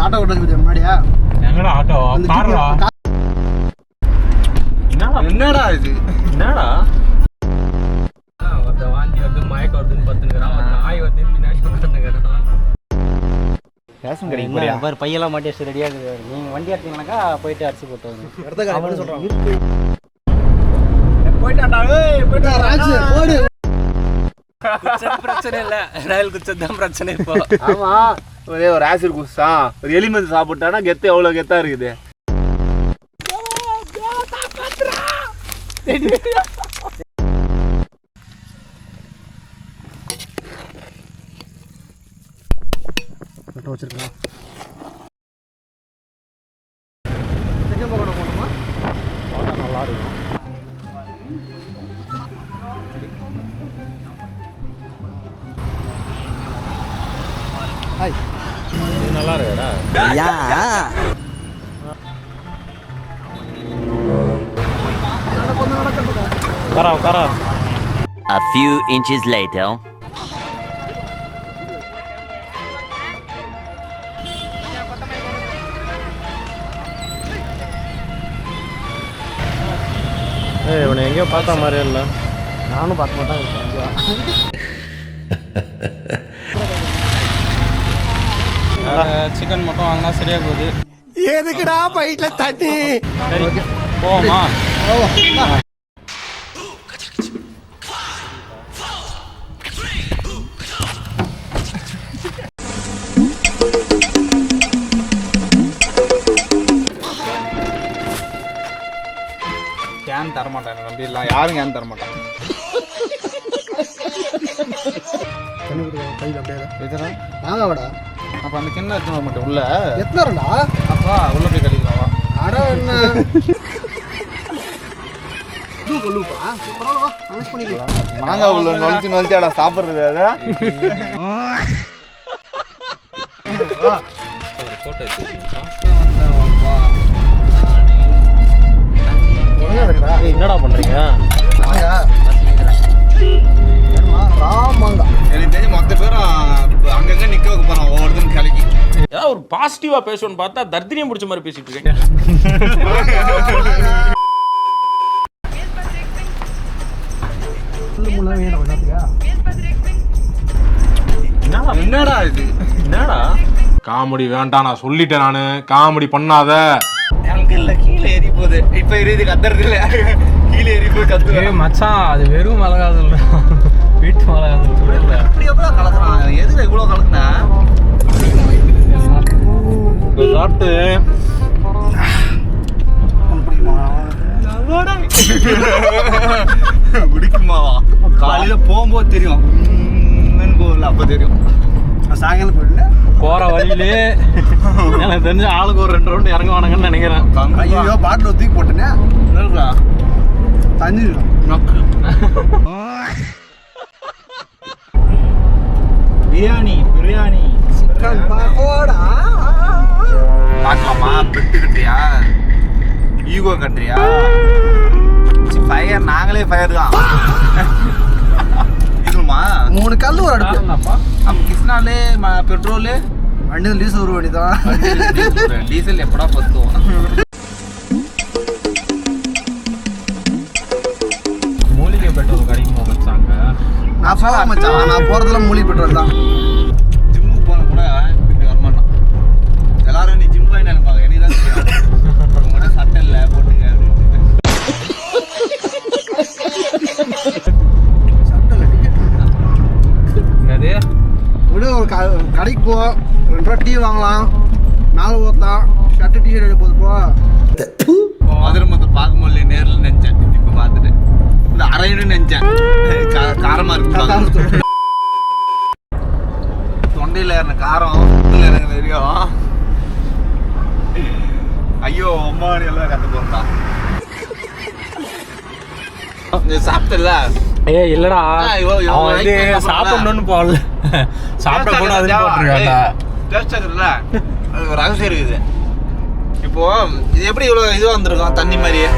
Auto ஓட்டுறது முன்னாடியா எங்கடா auto காரா என்னடா இது என்னடா ஒருத்த வாந்தி வந்து மயக்க வருதுன்னு பத்துனுக்குறான் ஒரு நாய் வந்து பின்னாடி உட்காந்துக்கிறான் ரேஷன் கடைக்கு போறியா பாரு பையெல்லாம் மாட்டி வச்சு ரெடியாக இருக்குது நீங்கள் வண்டி எடுத்தீங்கன்னாக்கா போயிட்டு அரிசி போட்டு வந்து சொல்கிறாங்க போயிட்டாடா போயிட்டா ராஜு ஓடு பிரச்சனை இல்லை ரயில் குச்சது தான் பிரச்சனை இப்போ ஆமா ஒரே ஒரு ஆசிட் குடிச்சா ஒரு எலிமெண்ட் சாப்பிட்டானா கெத்து எவ்வளோ கெத்தா இருக்குது வச்சிருக்கலாம் நல்லா இருக்கும் இது நல்லா இருக்குடா உட்காரா A few inches later. இவனை எங்கேயோ பார்த்தா மாதிரியே இல்லை நானும் பார்க்க மாட்டேன் சிக்கன் மட்டும் வாங்கினா சரியா போகுது எதுக்குடா பைட்ல தண்ணி சரி போமா கேன் தரமாட்டாங்க நம்பி இல்லை யாரும் கேன் தரமாட்டாங்க தண்ணி கொடுக்க கையில் அப்படியே இதெல்லாம் வாங்கடா அப்போ அந்த கிண்ணம் எடுத்துன்னு வர மாட்டேன் உள்ள எத்தனைடா அப்பா உள்ள போய் கழிக்கலாம் அட என்ன கொள்ளுப்பா பரவாயில்ல அனௌன்ஸ் பண்ணிக்கலாம் மாங்காய் உள்ள நொழிச்சாடா சாப்பிட்றது அதை போட்டோ எடுத்து என்னடா பண்றீங்க எனக்கு தெரிஞ்சு மொத்த பேரும் அங்கங்க நிக்க வைக்க போறோம் ஒவ்வொருத்தரும் கிளக்கி ஏதாவது ஒரு பாசிட்டிவா பேசணும்னு பார்த்தா தர்தினியம் பிடிச்ச மாதிரி பேசிட்டு இருக்கேன் என்னடா இது என்னடா காமெடி வேண்டாம் நான் சொல்லிட்டேன் நானு காமெடி பண்ணாத எனக்கு இல்ல கீழே ஏறி போகுது இப்ப எரியுது கத்துறது இல்ல கீழே ஏறி போய் கத்து மச்சான் அது வெறும் மிளகாதூள் வீட்டு மிளகாதூள் கூட இல்ல இப்படி எவ்வளவு கலக்குறான் எதுல இவ்வளவு கலக்குனா சாப்பிட்டு பிடிக்குமாவா காலையில போகும்போது தெரியும் போகல அப்ப தெரியும் சாயங்காலம் போயிடல போற வழியிலே எனக்கு தெரிஞ்ச ஆளுக்கு ஒரு 2 ரவுண்ட் இறங்குவானுங்கன்னு நினைக்கிறேன் ஐயோ பாட்டில் தூக்கி போட்டேனே தண்ணி பிரியாணி பிரியாணி சிக்கன் பகோடா பார்க்கலாமா பெட்டு கட்டுறியா ஈகோ கட்டுறியா ஃபயர் நாங்களே ஃபயர் தான் இதுமா 3 கல் ஒரு அடுப்பு அப்ப கிருஷ்ணாலே பெட்ரோலு வண்டி டீசல் ஒரு வண்டி தான் டீசல் எப்படா பத்துவோம் மூலிகை பெட்ரோல் கிடைக்குமா மச்சாங்க நான் போக மச்சான் நான் போறதெல்லாம் மூலிகை பெட்ரோல் தான் ஜிம்முக்கு போன கூட இப்படி வரமாட்டான் எல்லாரும் நீ ஜிம் போய் நினைப்பாங்க எனக்கு தான் தெரியும் உங்கள்கிட்ட சட்டை இல்லை போட்டுங்க என்னது விட ஒரு கடைக்கு போ 2 ரூபா டீ வாங்கலாம் மேலே ஊற்றலாம் ஷர்ட்டு டிஷர்ட் எடுக்க போது போ மதுரை மொத்தம் பார்க்க முடியல நேரில் நினைச்சேன் இப்போ பார்த்துட்டு இந்த அரையணும்னு நினைச்சேன் காரமா இருக்கு தொண்டையில் ஏறின காரம் எனக்கு தெரியும் ஐயோ அம்மாடி எல்லாம் கற்று போறா சாப்பிட்டல ஏய் இல்லடா அவன் வந்து சாப்பிடணும்னு போடல சாப்பிட கூட அது போட்டுருக்காங்க டேஸ்ட் இருக்குல்ல அது ஒரு ரகசியம் இருக்குது இப்போ இது எப்படி இவ்வளோ இதுவாக வந்திருக்கும் தண்ணி மாதிரியே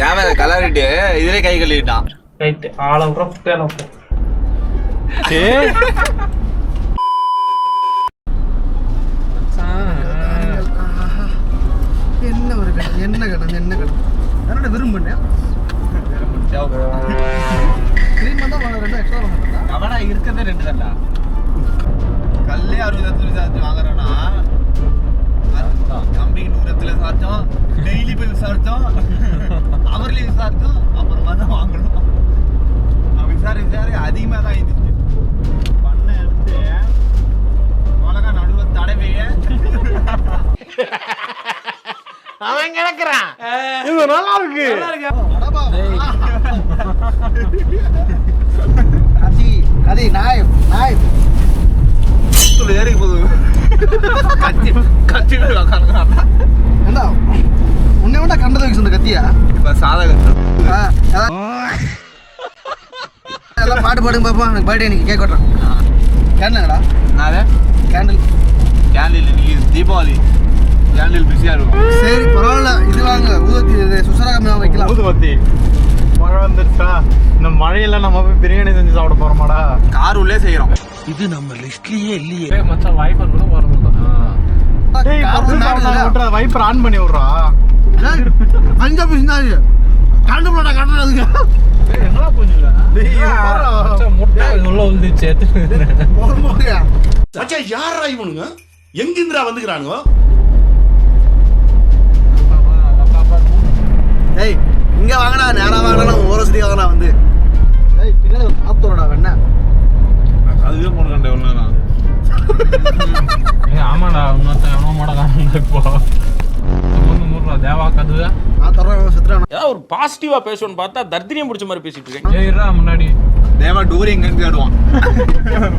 தேவை கலரிட்டு இதுலேயே கை கழுவிட்டான் ரைட் ஆளம் கூட என்ன கடை என்னோட விரும்புனேன் க்ளீன் பண்ணா 2 எக்ஸ்ட்ரா வாங்குறதா அவனா இருக்கிறதே 2 தான்டா கல்லே 60 வாங்குறேன்னா தம்பிக்கு 100 சார்ஜம் டெய்லி பில் சார்ஜம் அவர்லி சார்ஜம் அப்புறமா தான் வாங்கணும் விசாரி அதிகமாக தான் இருந்துச்சு பண்ண எடுத்து மிளகா நடுவில் தடவைய அவன் கிடக்குறான் இது நல்லா இருக்கு கதி நாய் ஏறி போகுது கத்தி என்ன உன்னை வேண்டா கண்டது வைக்க சொன்ன கத்தியா இப்போ சாதகம் எல்லாம் பாட்டு பாடுங்க பாப்பா எனக்கு பர்த்டே இன்னைக்கு கேக் வெட்டுறேன் கேண்டலடா நான் கேண்டில் கேண்டில் இன்னைக்கு தீபாவளி கேண்டில் பிஸியாக இருக்கும் சரி பரவாயில்ல இது வாங்க ஊதுவத்தி சுசரா கம்மியாக வைக்கலாம் ஊதுவத்தி மழை வந்துருச்சா இந்த மழையில நம்ம போய் பிரியாணி செஞ்சு சாப்பிட போறோமாடா கார் உள்ளே செய்கிறோம் இது நம்ம லிஸ்ட்லயே இல்லையே மச்சான் வைப்பர் கூட வரணும் வைப்பர் ஆன் பண்ணி விடுறா அஞ்சா பிசினாரு கண்டு போடா கட்டுறதுக்கு மச்சான் யாரா இவனுங்க எங்கிந்திரா வந்துக்கிறானுங்க ஏய் இங்க வாங்கடா நேரா வாங்கடா ஒரு வருஷத்துக்கு வாங்கடா வந்து ஏய் பின்னாடி சாப்பிட்டோடா வெண்ண அதுவே போனேன் எவ்வளோ ஆமாடா இன்னொருத்தன் எவனோ மாட்டா இப்போ தேவா கதுவா நான் தர்றேன் செத்துறான் ஏதாவது ஒரு பாசிட்டிவா பேசணும்னு பார்த்தா தர்தினியம் பிடிச்ச மாதிரி பேசிட்டு இருக்கேன். ஏய்ரா முன்னாடி தேவா டூரி எங்கன்னு தேடுவான்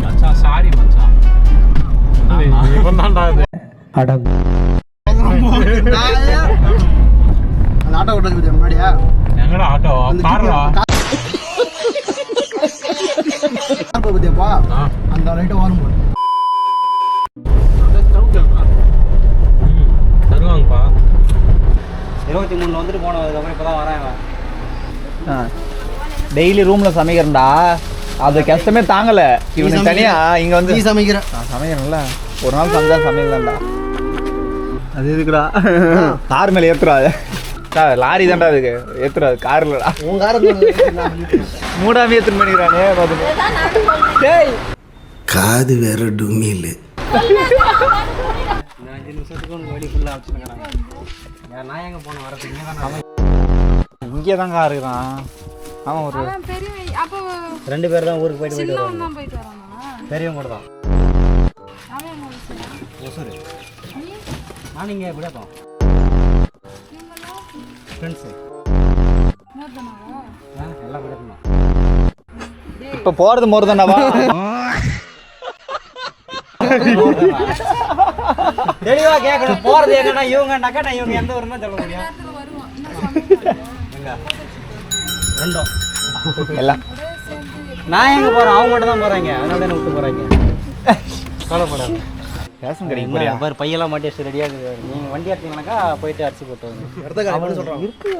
மச்சான் சாரி மச்சான் இவன் தான்டா இது அந்த ஆட்டோ ஓட்டுறது முன்னாடியா எங்கடா ஆட்டோ காரா கார் பத்தியாப்பா அந்த லைட்டை வரும் போது தருவாங்கப்பா 23 வந்துட்டு போனதுக்கப்புறம் இப்போ தான் வரேன். டெய்லி ரூமில் சமைக்கிறேன்டா அது கஷ்டமே தாங்கலை இவனுக்கு தனியாக இங்கே வந்து நீ சமைக்கிற நான் சமைக்கிறேன்ல ஒரு நாள் சமைச்சா சமையல் தான்டா அது எதுக்குடா கார் மேலே ஏற்றுறாது லாரி தான்டா அதுக்கு ஏற்றுறாது கார் இல்லைடா உன் காரத்தை மூடாமே ஏற்றுன்னு பண்ணிக்கிறானே பார்த்துட்டு காது வேற டுமில் 5 நிமிஷத்துக்கு ஒன்று வழி ஃபுல்லாக வச்சுருக்கேன். நான் எங்கே போனேன் வரது இங்கே தாங்க இருக்கிறான். அவன் ஒரு 2 பேர் தான் ஊருக்கு போயிட்டு வராங்க. பெரியவங்க கூட தான் சரி நான் இங்கே எப்படியா போம் ஃப்ரெண்ட்ஸு எல்லாம் கூட இப்போ போகிறது மோர் தானவா தெளிவா கேட்கணும் போறது எங்கன்னா இவங்கன்னாக்கா நான் இவங்க எந்த ஊருன்னு சொல்ல முடியும் ரெண்டும் எல்லாம் நான் எங்க போறேன் அவங்க மட்டும் தான் போறாங்க அதனால என்ன விட்டு போறாங்க கவலைப்படாது ரேஷன் கடைக்கு போறியா பாரு பையெல்லாம் மாட்டி வச்சு ரெடியாக இருக்குது நீங்கள் வண்டி எடுத்தீங்கன்னாக்கா போயிட்டு அரிசி போட்டு வந்து இடத்த காலி பண்ண சொல்கிறான் இருக்கு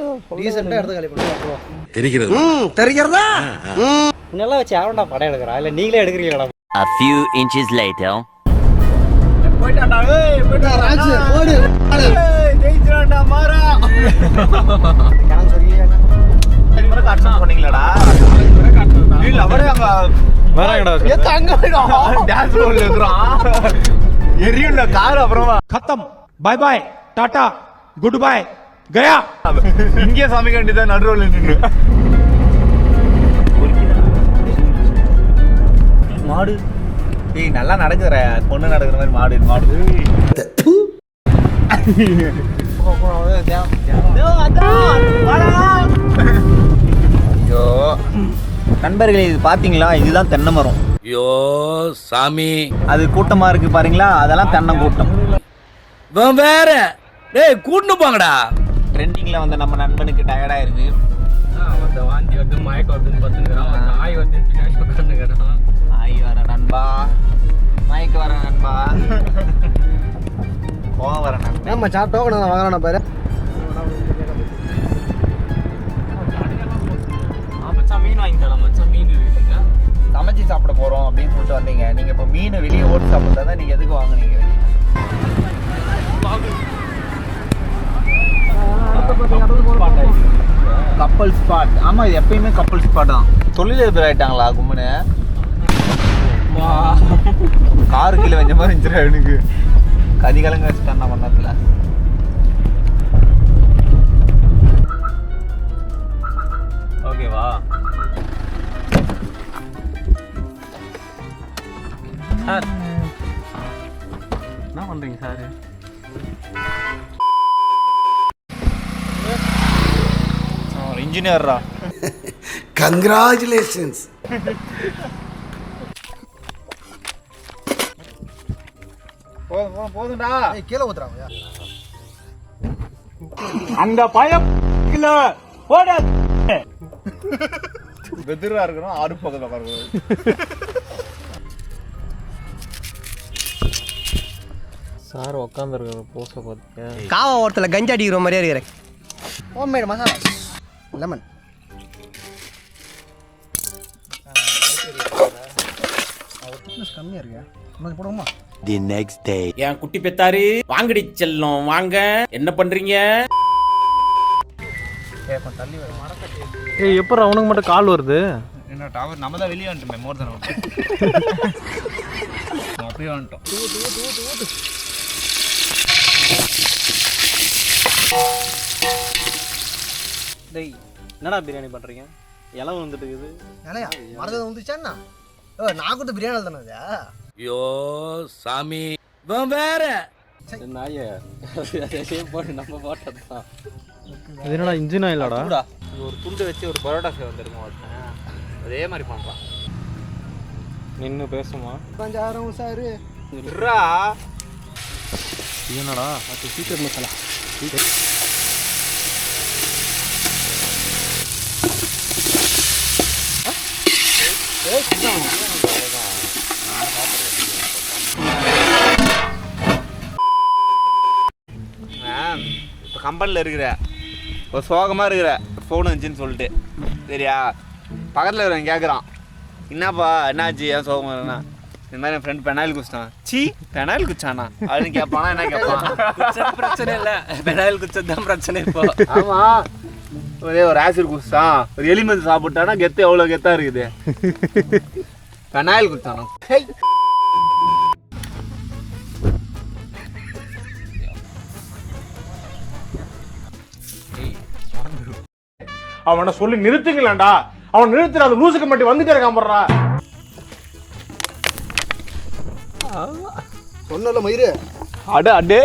ரீசெண்டாக இடத்த காலி பண்ண தெரிகிறது தெரிகிறதா முன்னெல்லாம் வச்சு யாரும்டா படம் எடுக்கிறா இல்லை நீங்களே எடுக்கிறீங்களா A few inches later. போயிட்டாண்டா Raju ஓடு ஜெயிச்சிராண்டா மாறா கணக்கு சொல்லியா காட்டணும் பண்ணீங்களாடா இல்ல அவரே அங்க வரங்கடா அங்க டான்ஸ் ரோல்ல இருக்கறான் எரியுள்ள கார் அப்புறமா खत्म bye bye tata goodbye गया இங்கே சமைக்க வேண்டியதா நடு ரோல்ல நின்னு மாடு ஏய் நல்லா நடக்குற பொண்ணு நடக்குற மாதிரி மாடு மாடு ஐயோ நண்பர்களே இது பார்த்தீங்களா இதுதான் தென்னை மரம் ஐயோ சாமி அது கூட்டமாக இருக்கு பாருங்களா அதெல்லாம் தென்னை கூட்டம் வேற டேய் கூட்டு போங்கடா ட்ரெண்டிங்ல வந்த நம்ம நண்பனுக்கு டயர்டா இருக்கு வாந்தி வருது மயக்கம் வருதுன்னு பார்த்துக்கிறான் நாய் வந்து பின்னாடி உட்காந்துக்கிறான் ஆய் வர நண்பா மயக்க வர நண்பா போக வர நண்பா ஏன் மச்சான் டோக்கன் நான் வாங்குறானா பாரு மச்சான் மீன் வாங்கி தரலாம் மச்சான் மீன் இருக்குங்க சமைச்சு சாப்பிட போறோம் அப்படின்னு சொல்லிட்டு வந்தீங்க நீங்க இப்போ மீனை வெளியே ஓட்டு சாப்பிட்டா தான் நீங்க எதுக்கு வாங்குனீங்க கப்பல் ஸ்பாட். ஆமா இது எப்பயுமே கப்பல் ஸ்பாட் தான். தொழிலதிபர் ஆயிட்டாங்களா கும்மனு? காரு கீழே வச்ச மாதிரி இருந்துச்சு எனக்கு. கதிகலங்க வச்சுட்டான் நான் பண்ணத்துல. ஓகேவா? சார் என்ன பண்றீங்க சார்? இன்ஜினியர்ரா. கங்க்ராச்சுலேஷன்ஸ். போதும்டா. கீழே ஊத்துறாங்க. அந்த பயம் இல்ல போட வெதுரா இருக்கணும். ஆறு பக்கத்துல உட்காருவோம். சார் உட்காந்துருக்க போச பார்த்தியா? காவா ஓரத்தில் கஞ்சி அடிக்கிற மாதிரியே இருக்கிறேன். Homemade masala lemon. கம்மியா இருக்கு. உனக்கு போடுவோமா? The next day. என் குட்டி பெத்தாரு வாங்கடி செல்லம் வாங்க. என்ன பண்றீங்க? ஏய் எப்போ அவனுக்கு மட்டும் கால் வருது? என்ன டவர் நம்ம தான் வெளியே வந்துட்டோமே. மோர் தானே அப்படியே வந்துட்டோம். டேய் என்னடா பிரியாணி பண்ணுறீங்க? இலை வந்துட்டு இருக்குது. ஏலையா மரத்தில் வந்துச்சாண்ணா? நான் கொடுத்த பிரியாணி தானே. ஐயோ சாமி இவன் வேற. நாயே போட்டு நம்ம போட்டதுதான். இது என்னடா இன்ஜின் ஆயிலடா? ஒரு துண்டு வச்சு ஒரு பரோட்டா வந்துருக்கும் ஒருத்தன். அதே மாதிரி பண்ணுறான். நின்று பேசுமா? பஞ்சாரம் சாரு என்னடா அது சீக்கிரம் மசாலா. இப்போ கம்பெனியில் இருக்கிற ஒரு சோகமாக இருக்கிற ஃபோன் வந்துச்சுன்னு சொல்லிட்டு சரியா, பக்கத்தில் இருக்கிறவன் கேட்குறான் என்னப்பா என்னாச்சு ஏன் சோகமாக இருக்குன்னா, இந்த மாதிரி என் ஃப்ரெண்ட் பெனாயில் குச்சிட்டான். சீ பெனாயில் குச்சானா அப்படின்னு கேட்பானா? என்ன கேட்பான்? பிரச்சனை இல்லை, பெனாயில் குச்சது தான் பிரச்சனை இப்போ. ஆமாம், ஒரே ஒரு ஆசிட் குச்சிட்டான், ஒரு எலிமெண்ட் சாப்பிட்டானா கெத்து எவ்வளோ கெத்தாக இருக்குது. பெனாயில் குச்சானா? அவனை சொல்லி நிறுத்துங்களேன்டா. அவன் நிறுத்துற அந்த லூசுக்கு மட்டும் வந்துட்டே இருக்கான் போடுறா. சொன்னல மயிறு. அட அடே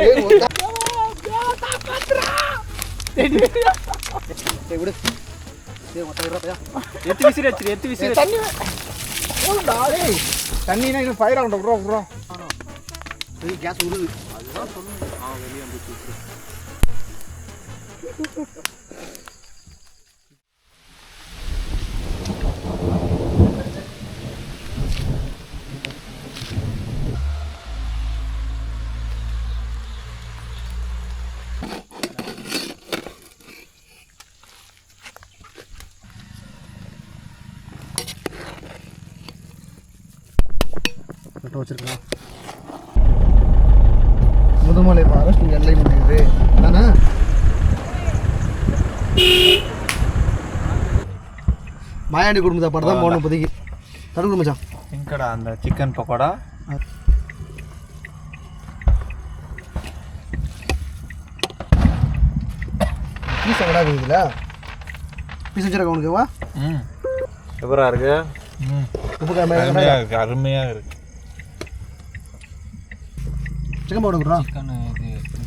விடு. எத்து விசிறி வச்சிரு, எத்து விசிறி. தண்ணினா இன்னும் ஃபயர் ஆகட்டும் ப்ரோ ப்ரோ. கேஸ் உருது. அதுதான் சொல்லணும். வெளியே வந்துச்சு. வச்சிருக்கலாம். முதுமலை ஃபாரஸ்ட் எல்லை முடியுது தானே? மாயாண்டி குடும்ப சாப்பாடு தான் போகணும் இப்போதைக்கு. தடுக்க மச்சான் எங்கடா அந்த சிக்கன் பக்கோடா? பீஸ் எங்கடா இருக்குதுல? பீஸ் வச்சிருக்க உனக்கு வா. எப்பரா இருக்கு? அருமையாக இருக்கு, அருமையாக இருக்கு. சிக்கன் போட விட்றா. சிக்கன் இது